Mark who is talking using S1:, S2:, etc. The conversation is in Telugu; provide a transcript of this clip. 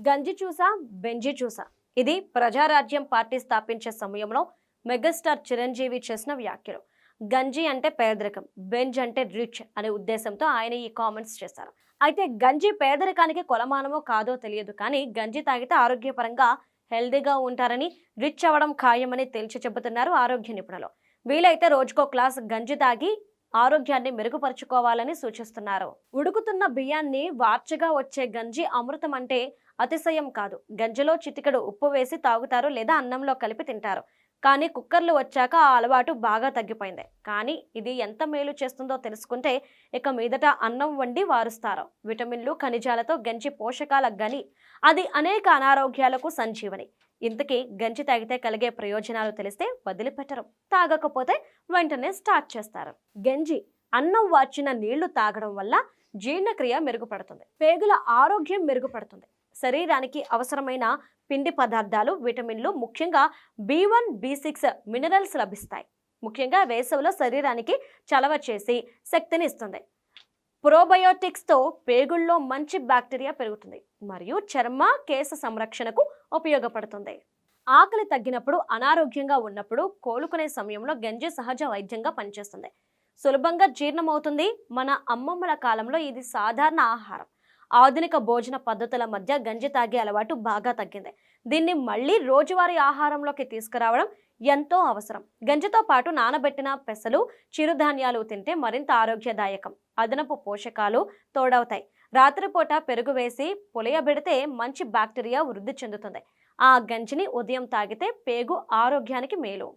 S1: గంజి చూసా బెంజి చూసా ఇది ప్రజారాజ్యం పార్టీ స్థాపించే సమయంలో మెగాస్టార్ చిరంజీవి చేసిన వ్యాఖ్యలు. గంజి అంటే పేదరికం, బెంజ్ అంటే రిచ్ అనే ఉద్దేశంతో ఆయన ఈ కామెంట్స్ చేశారు. అయితే గంజి పేదరికానికి కొలమానమో కాదో తెలియదు, కానీ గంజి తాగితే ఆరోగ్యపరంగా హెల్దీగా ఉంటారని, రిచ్ అవ్వడం ఖాయమని తేల్చి చెబుతున్నారు ఆరోగ్య నిపుణులు. వీలైతే రోజుకో గ్లాస్ గంజి తాగి ఆరోగ్యాన్ని మెరుగుపరుచుకోవాలని సూచిస్తున్నారు. ఉడుకుతున్న బియ్యాన్ని వార్చగా వచ్చే గంజి అమృతం అంటే అతిశయం కాదు. గంజిలో చిటికెడు ఉప్పు వేసి తాగుతారు లేదా అన్నంలో కలిపి తింటారు. కానీ కుక్కర్లు వచ్చాక ఆ అలవాటు బాగా తగ్గిపోయింది. కానీ ఇది ఎంత మేలు చేస్తుందో తెలుసుకుంటే ఇక మీదట అన్నం వండి వారుస్తారు. విటమిన్లు, ఖనిజాలతో గంజి పోషకాల గని. అది అనేక అనారోగ్యాలకు సంజీవని. ఇంతకీ గంజి తాగితే కలిగే ప్రయోజనాలు తెలిస్తే వదిలిపెట్టరు, తాగకపోతే వెంటనే స్టార్ట్ చేస్తారు. గంజి అన్నం వార్చిన నీళ్లు తాగడం వల్ల జీర్ణక్రియ మెరుగుపడుతుంది, పేగుల ఆరోగ్యం మెరుగుపడుతుంది, శరీరానికి అవసరమైన పిండి పదార్థాలు, విటమిన్లు, ముఖ్యంగా B1, B6 మినరల్స్ లభిస్తాయి. ముఖ్యంగా వేసవిలో శరీరానికి చలవ చేసి శక్తిని ఇస్తుంది. ప్రోబయోటిక్స్తో పేగుల్లో మంచి బ్యాక్టీరియా పెరుగుతుంది మరియు చర్మ, కేశ సంరక్షణకు ఉపయోగపడుతుంది. ఆకలి తగ్గినప్పుడు, అనారోగ్యంగా ఉన్నప్పుడు, కోలుకునే సమయంలో గంజి సహజ వైద్యంగా పనిచేస్తుంది. సులభంగా జీర్ణమవుతుంది. మన అమ్మమ్మల కాలంలో ఇది సాధారణ ఆహారం. ఆధునిక భోజన పద్ధతుల మధ్య గంజి తాగే అలవాటు బాగా తగ్గింది. దీన్ని మళ్ళీ రోజువారీ ఆహారంలోకి తీసుకురావడం ఎంతో అవసరం. గంజితో పాటు నానబెట్టిన పెసలు, చిరుధాన్యాలు తింటే మరింత ఆరోగ్యదాయకం. అదనపు పోషకాలు తోడవుతాయి. రాత్రిపూట పెరుగు వేసి పులియబెడితే మంచి బ్యాక్టీరియా వృద్ధి చెందుతుంది. ఆ గంజిని ఉదయం తాగితే పేగు ఆరోగ్యానికి మేలు.